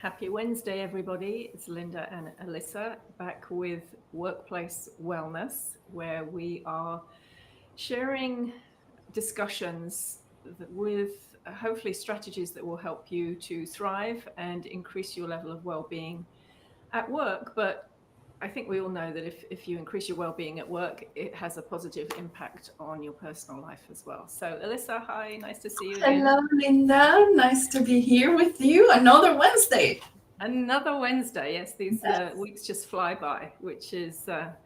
Happy Wednesday, everybody. It's Linda and Alyssa back with Workplace Wellness, where we are sharing discussions with hopefully strategies that will help you to thrive and increase your level of well-being at work. But I think we all know that if you increase your well-being at work, it has a positive impact on your personal life as well. So, Alyssa, hi, nice to see you again. Hello, Linda. Nice to be here with you. Another Wednesday. Another Wednesday. Yes, these Yes. weeks just fly by, which is a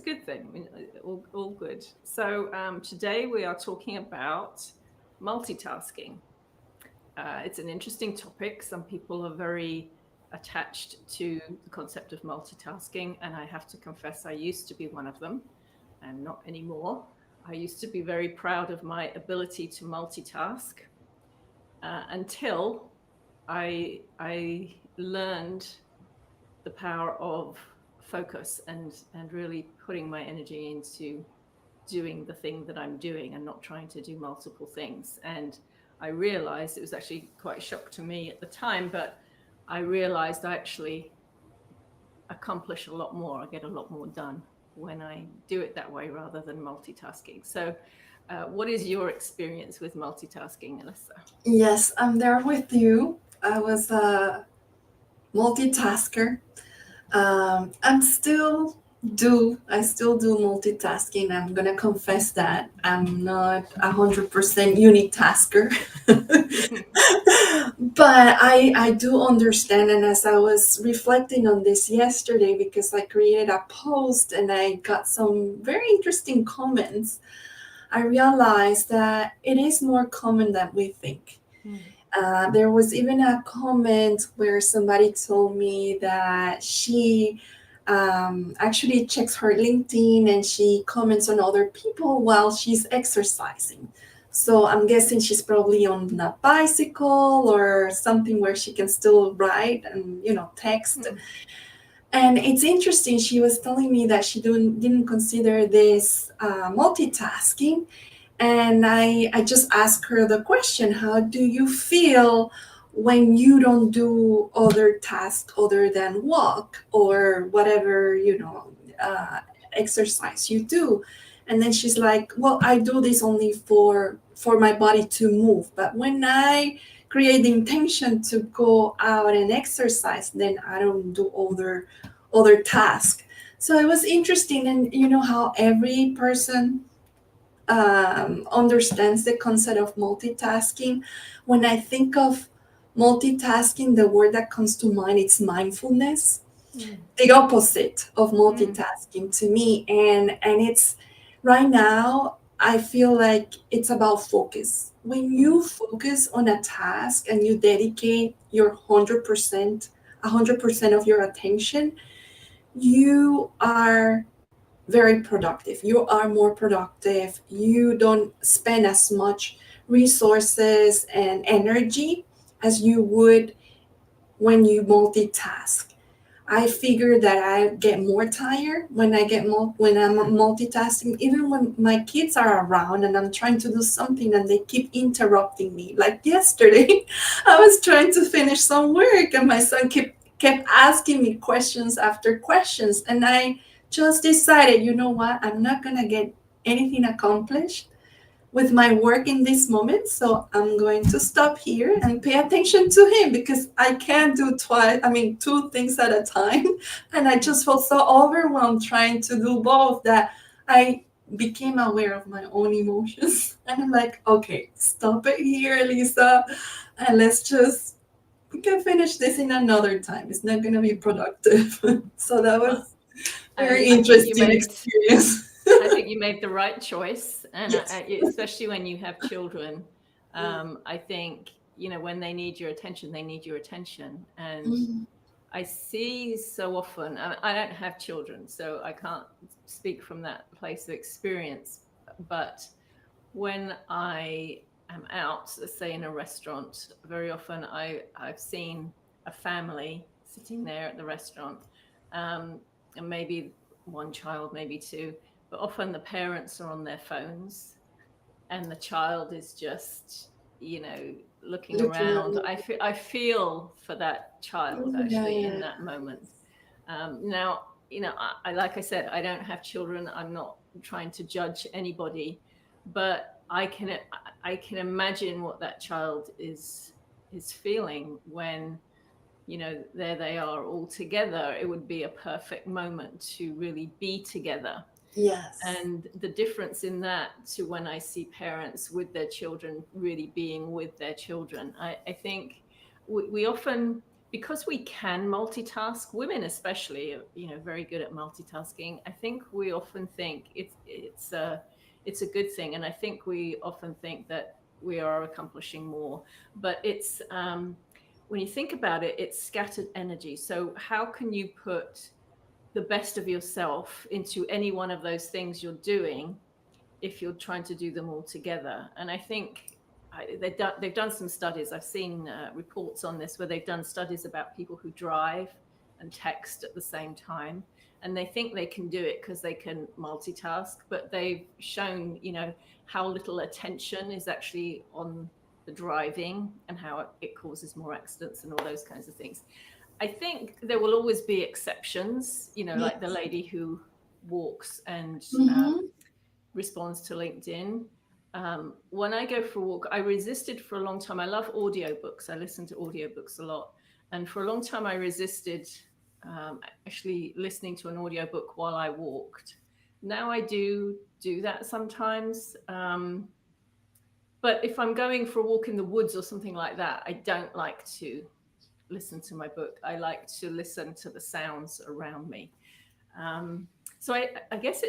good thing. I mean, all good. So today we are talking about multitasking. It's an interesting topic. Some people are very attached to the concept of multitasking, and I have to confess, I used to be one of them, and not anymore. I used to be very proud of my ability to multitask until I learned the power of focus and really putting my energy into doing the thing that I'm doing and not trying to do multiple things. And I realized it was actually quite a shock to me at the time, but I realized I actually accomplish a lot more. I get a lot more done when I do it that way rather than multitasking. So, what is your experience with multitasking, Alyssa? Yes, I'm there with you. I was a multitasker. I still do multitasking. I'm gonna confess that I'm not 100% unique tasker. But I do understand, and as I was reflecting on this yesterday, because I created a post and I got some very interesting comments, I realized that it is more common than we think. Mm. There was even a comment where somebody told me that she actually checks her LinkedIn and she comments on other people while she's exercising. So I'm guessing she's probably on a bicycle or something where she can still write and text. Mm. And it's interesting. She was telling me that she didn't consider this multitasking, and I just asked her the question, how do you feel when you don't do other tasks other than walk or whatever, exercise you do? And then she's like, well, I do this only for my body to move. But when I create the intention to go out and exercise, then I don't do other tasks. So it was interesting, and you know how every person understands the concept of multitasking. When I think of multitasking, the word that comes to mind is mindfulness, Mm. the opposite of Mm. multitasking to me. And it's right now, I feel like it's about focus. When you Mm. focus on a task and you dedicate your 100% of your attention, you are very productive. You are more productive. You don't spend as much resources and energy as you would when you multitask. I figure that I get more tired when when I'm multitasking, even when my kids are around and I'm trying to do something and they keep interrupting me. Like yesterday, I was trying to finish some work and my son kept asking me questions after questions, and I just decided, you know what, I'm not gonna get anything accomplished with my work in this moment. So I'm going to stop here and pay attention to him because I can't do two things at a time. And I Mm. just felt so overwhelmed trying to do both that I became aware of my own emotions. And I'm like, okay, stop it here, Lisa. And we can finish this in another time. It's not going to be productive. So that Well, was very I think you interesting made experience. I think you made the right choice, and Yes. especially when you have children, Mm, I think when they need your attention, they need your attention. And mm, I see so often. I don't have children, so I can't speak from that place of experience. But when I am out, let's say in a restaurant, very often I've seen a family sitting there at the restaurant, and maybe one child, maybe two, but often the parents are on their phones, and the child is just, you know, looking Looking around. at I feel for that child actually in yeah. that moment. Now, like I said, I don't have children. I'm not trying to judge anybody, but I can imagine what that child is feeling when, there they are all together. It would be a perfect moment to really be together. Yes. And the difference in that to when I see parents with their children really being with their children, I think we often, because we can multitask, women especially, are, very good at multitasking. I think we often think it's a good thing, and I think we often think that we are accomplishing more, but it's when you think about it, it's scattered energy. So how can you put the best of yourself into any one of those things you're doing if you're trying to do them all together? And I think they've done some studies. I've seen reports on this where they've done studies about people who drive and text at the same time, and they think they can do it because they can multitask, but they've shown how little attention is actually on the driving and how it causes more accidents and all those kinds of things. I think there will always be exceptions, like the Yes. lady who walks and Mm-hmm. responds to LinkedIn. When I go for a walk, I resisted for a long time. I love audiobooks. I listen to audiobooks a lot. And for a long time, I resisted actually listening to an audiobook while I walked. Now I do that sometimes. But if I'm going for a walk in the woods or something like that, I don't like to listen to my book. I like to listen to the sounds around me. Um, so I guess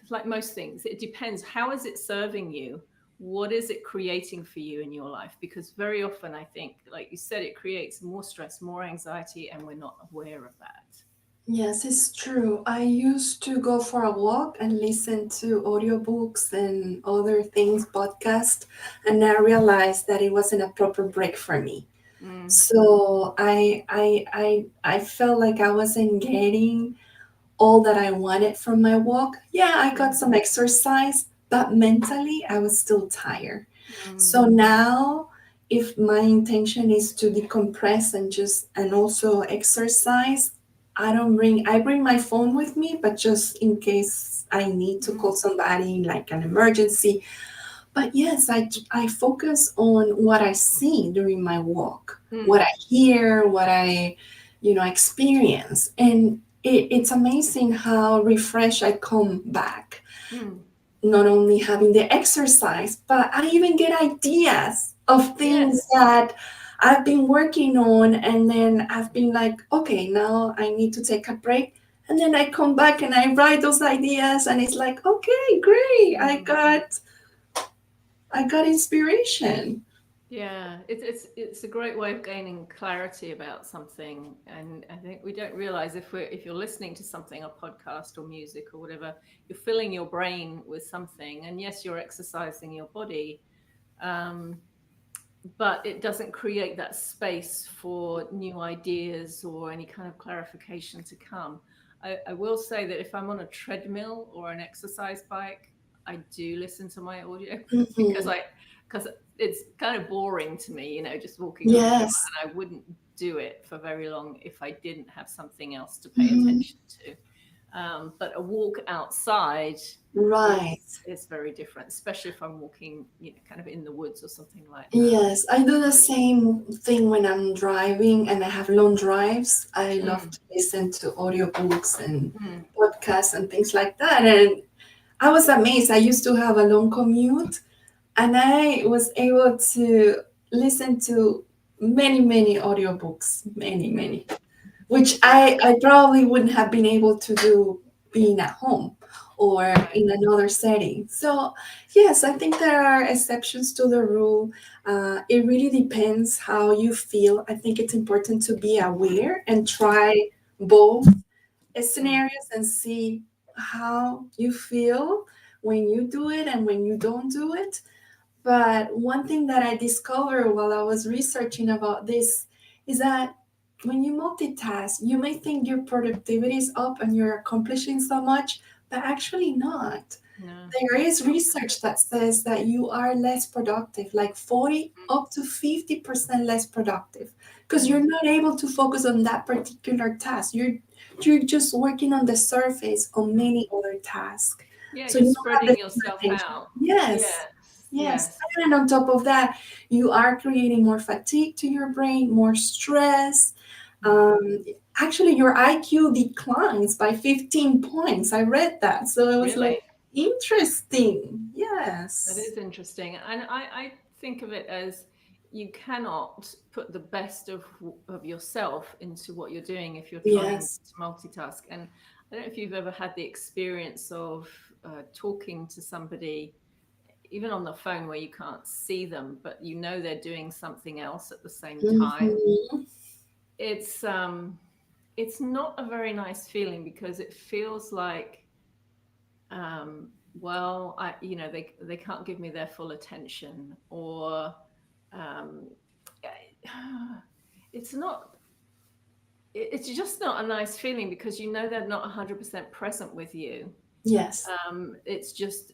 like most things, it depends. How is it serving you? What is it creating for you in your life? Because very often, I think, like you said, it creates more stress, more anxiety, and we're not aware of that. Yes, it's true. I used to go for a walk and listen to audiobooks and other things, podcast, and I realized that it wasn't a proper break for me. Mm, So I felt like I wasn't getting all that I wanted from my walk. Yeah, I got mm, some exercise, but mentally I was still tired. mm, So now if my intention is to decompress and also exercise, I bring my phone with me, but just in case I need to mm, call somebody like an emergency. But yes, I focus on what I see during my walk, what mm, I hear, what I, experience. And it's amazing how refreshed I come back. mm. Not only having the exercise, but I even get ideas of things Yes. that I've been working on. And then I've been like, okay, now I need to take a break. And then I come back and I write those ideas. And it's like, okay, great. Mm. I got inspiration. Yeah, it's a great way of gaining clarity about something, and I think we don't realize if you're listening to something, a podcast or music or whatever, you're filling your brain with something, and yes, you're exercising your body, um, but it doesn't create that space for new ideas or any kind of clarification to come. I will say that if I'm on a treadmill or an exercise bike, I do listen to my audio because Mhm. because it's kind of boring to me, just walking on the floor, Yes. and I wouldn't do it for very long if I didn't have something else to pay Mhm. attention to. But a walk outside Right. is very different, especially if I'm walking, kind of in the woods or something like that. Yes, I do the same thing when I'm driving and I have long drives. I love Mm, to listen to audiobooks and mm, podcasts and things like that. And I was amazed. I used to have a long commute and I was able to listen to many, many audiobooks, many, mm. many, which Yeah, I probably wouldn't have been able to do being at home or right. in another setting. So, yes, I think there are exceptions to the rule. It really depends how you feel. I think it's important to be aware and try both Mm, scenarios and see how you feel when you do it and when you don't do it. But one thing that I discovered while I was researching about this is that when you multitask, you may think your productivity is up and you're accomplishing so much, but actually not. No, There is not good. research that says that you are less productive, like 40 up to 50% less productive, because you're Mm. not able to focus on that particular task. You're just working on the surface on many other tasks. Yeah, So you're you don't have the spreading same yourself attention. out. Yes. Yes, Yes. yes. And on top of that, you are creating more fatigue to your brain, more stress. Mm. Um, Actually, your IQ declines by 15 points. I read that. So I was like, Really? interesting. That Yes. is interesting. And I think of it as you cannot put the best of yourself into what you're doing if you're trying Yes. to multitask. And I don't know if you've ever had the experience of talking to somebody, even on the phone where you can't see them, but you know they're doing something else at the same time. Mhm. It's it's not a very nice feeling because it feels like well, they can't give me their full attention, or um, it's not. It's just not a nice feeling because you know they're not 100% present with you. Yes. It's just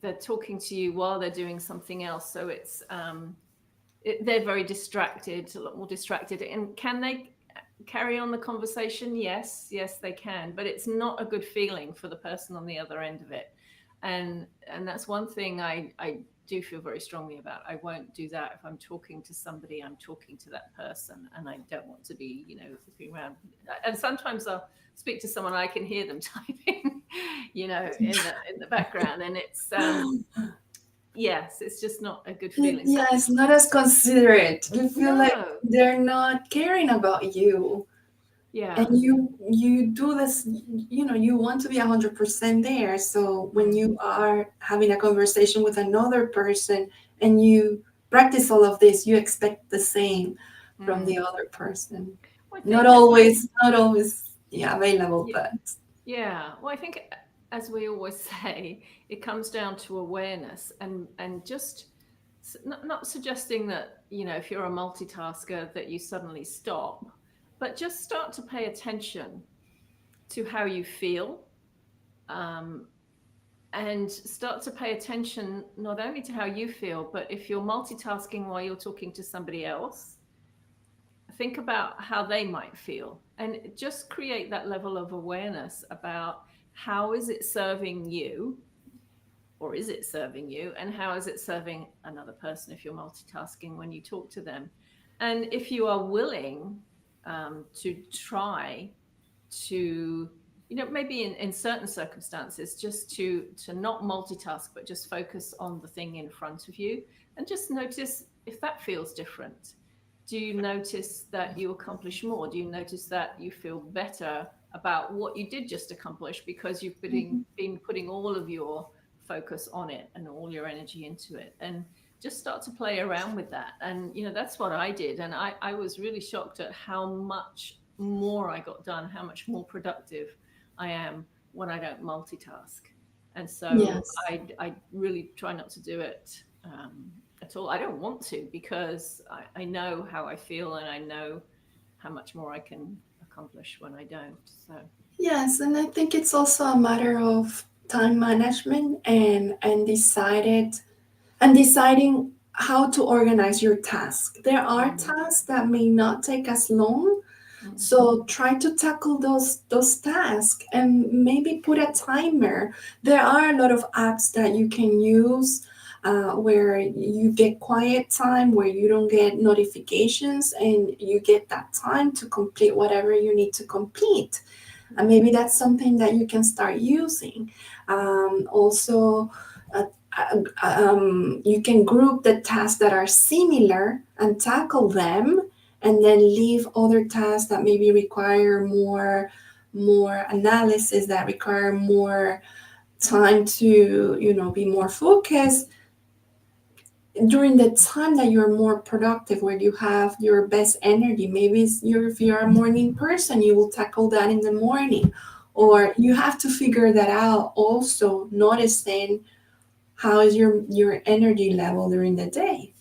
they're talking to you while they're doing something else, so they're very distracted, a lot more distracted. And can they carry on the conversation? Yes, yes, they can. But it's not a good feeling for the person on the other end of it. And that's one thing I do feel very strongly about. I won't do that if I'm talking to somebody. I'm talking to that person, and I don't want to be, looking around. And sometimes I'll speak to someone, I can hear them typing, in the background, and it's yes, it's just not a good feeling. So Yes, not as considerate. You feel like no, they're not caring about you. And yeah. you do this, you want to be 100% there. So when Mm, you are having a conversation with another person and you practice all of this, you expect the same from the mm. other person. Well, I Not think always, not always, yeah, available, yeah, but yeah. Well, I think as we always say, it comes down to awareness and just not suggesting that, if you're a multitasker that you suddenly stop, but just start to pay attention to how you feel, um, and start to pay attention not only to how you feel, but if you're multitasking while you're talking to somebody else, think about how they might feel and just create that level of awareness about how is it serving you, or is it serving you, and how is it serving another person if you're multitasking when you talk to them. And if you are willing to try to, maybe in certain circumstances, just to not multitask but just focus on the thing in front of you, and just notice if that feels different. Do you notice that you accomplish more? Do you notice that you feel better about what you did just accomplish because you've been putting all of your focus on it and all your energy into it? And just start to play around with that. And that's what I did, and I was really shocked at how much more I got done, how much more productive I am when I don't multitask. And so yes. I really try not to do it at all. I don't want to, because I know how I feel, and I know how much more I can accomplish when I don't. So Yes, and I think it's also a matter of time management and deciding how to organize your task. There are mm, tasks that may not take as long, mm, so try to tackle those tasks and maybe put a timer. There are a lot of apps that you can use where you get quiet time, where you don't get notifications, and you get that time to complete whatever you need to complete. And mm, maybe that's something that you can start using. Also, uh, you can group the tasks that are similar and tackle them, and then leave other tasks that maybe require more analysis, that require more time to be more focused during the time that you're more productive, where you have your best energy. Maybe if you're a morning person, you will tackle that in the morning, mm. or you have to figure that out. Also noticing how is your energy level during the day.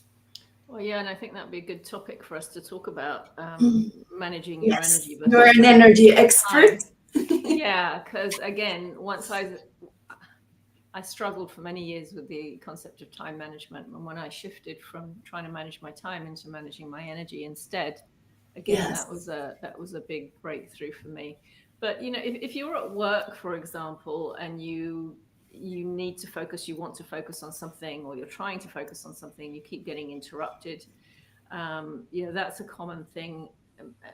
Well, yeah, and I think that'd be a good topic for us to talk about, Mhm. managing your Yes, energy you're versus an managing energy your expert. time. Yeah, because again, once I I struggled for many years with the concept of time management. And when I shifted from trying to manage my time into managing my energy instead, again, Yes. that was a big breakthrough for me. But if you're at work, for example, and you need to focus, you want to focus on something, or you're trying to focus on something, you keep getting interrupted. That's a common thing,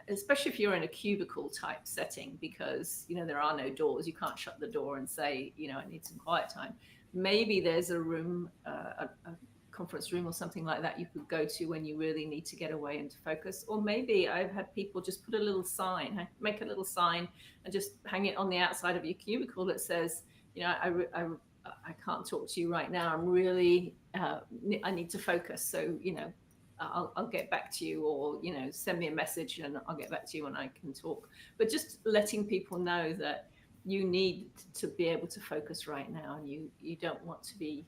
especially if you're in a cubicle type setting, because there are no doors. You can't shut the door and say, I need some quiet time. Maybe there's a room, a conference room or something like that you could go to when you really need to get away and to focus. Or maybe I've had people just put a little sign, make a little sign and just hang it on the outside of your cubicle that says, I can't talk to you right now. I'm really, I need to focus. So, I'll get back to you, or send me a message and I'll get back to you when I can talk. But just letting people know that you need to be able to focus right now, and you don't want to be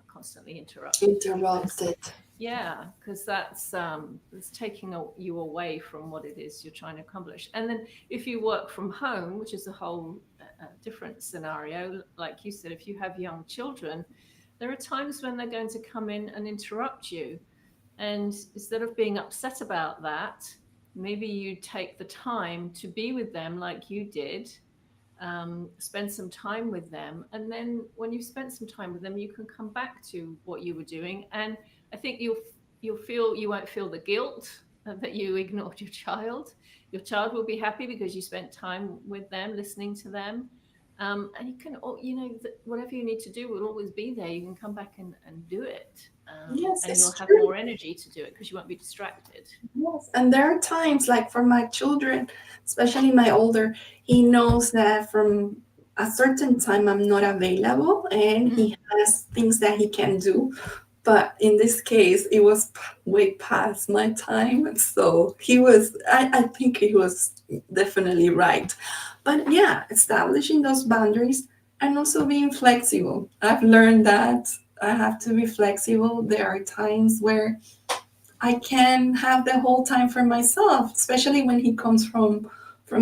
constantly interrupted. Because that's taking you away from what it is you're trying to accomplish. And then if you work from home, which is a whole different scenario, like you said, if you have young children, there are times when they're going to come in and interrupt you. And instead of being upset about that, maybe you take the time to be with them like you did, spend some time with them. And then when you've spent some time with them, you can come back to what you were doing. And I think you won't feel the guilt that you ignored your child. Your child will be happy because you spent time with them, listening to them. And you can, whatever you need to do will always be there. You can come back and do it. Yes, And it's you'll have true. more energy to do it because you won't be distracted. Yes, and there are times, like for my children, especially my older, he knows that from a certain time I'm not available, and he has things that he can do. But in this case, it was way past my time. So I think he was definitely right. But yeah, establishing those boundaries and also being flexible. I've learned that I have to be flexible. There are times where I can have the whole time for myself, especially when he comes from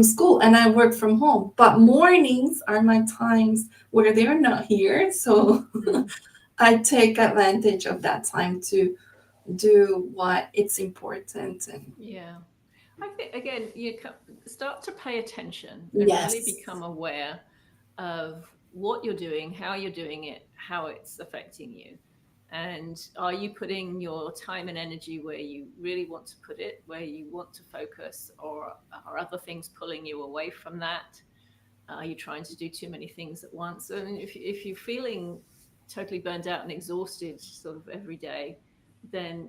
school and I work from home. But mornings are my times where they're not here, so I take advantage of that time to do what it's important. And Yeah. I think, again, start to pay attention and really yes, become aware of what you're doing, how you're doing it, how it's affecting you. And are you putting your time and energy where you really want to put it, where you want to focus, or are other things pulling you away from that? Are you trying to do too many things at once? I mean, if you're feeling totally burned out and exhausted sort of every day, then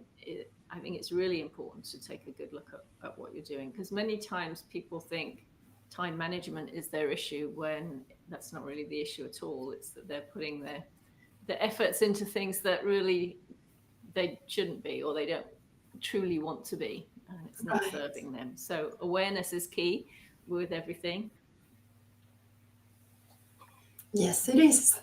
I think it's really important to take a good look at what you're doing, because many times people think time management is their issue when that's not really the issue at all. It's that they're putting their efforts into things that really they shouldn't be, or they don't truly want to be, and it's not right. serving them. So awareness is key with everything. Yes, it is.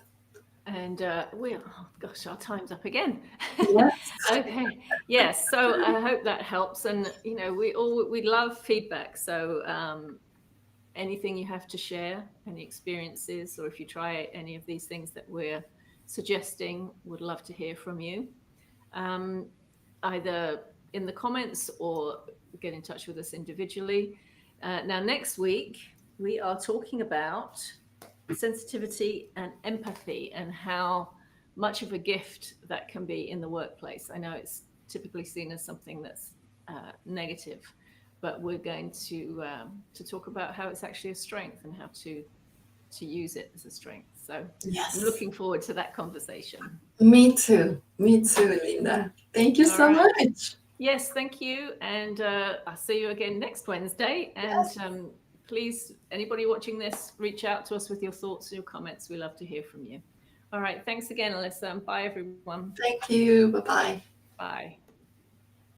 And oh gosh, our time's up again. Yes, Okay, yes. So I hope that helps. And we love feedback. So anything you have to share, any experiences, or if you try any of these things that we're suggesting, would love to hear from you. Um, Either in the comments or get in touch with us individually. Now, next week we are talking about sensitivity and empathy, and how much of a gift that can be in the workplace. I know it's typically seen as something that's negative, but we're going to talk about how it's actually a strength and how to use it as a strength. So I'm yes. looking forward to that conversation. Me too. Me too, Linda. Thank you All so right. much. Yes, thank you. And I'll see you again next Wednesday. And Yes. please, anybody watching this, reach out to us with your thoughts and your comments. We love to hear from you. All right. Thanks again, Alyssa. Bye, everyone. Thank you. Bye bye. Bye.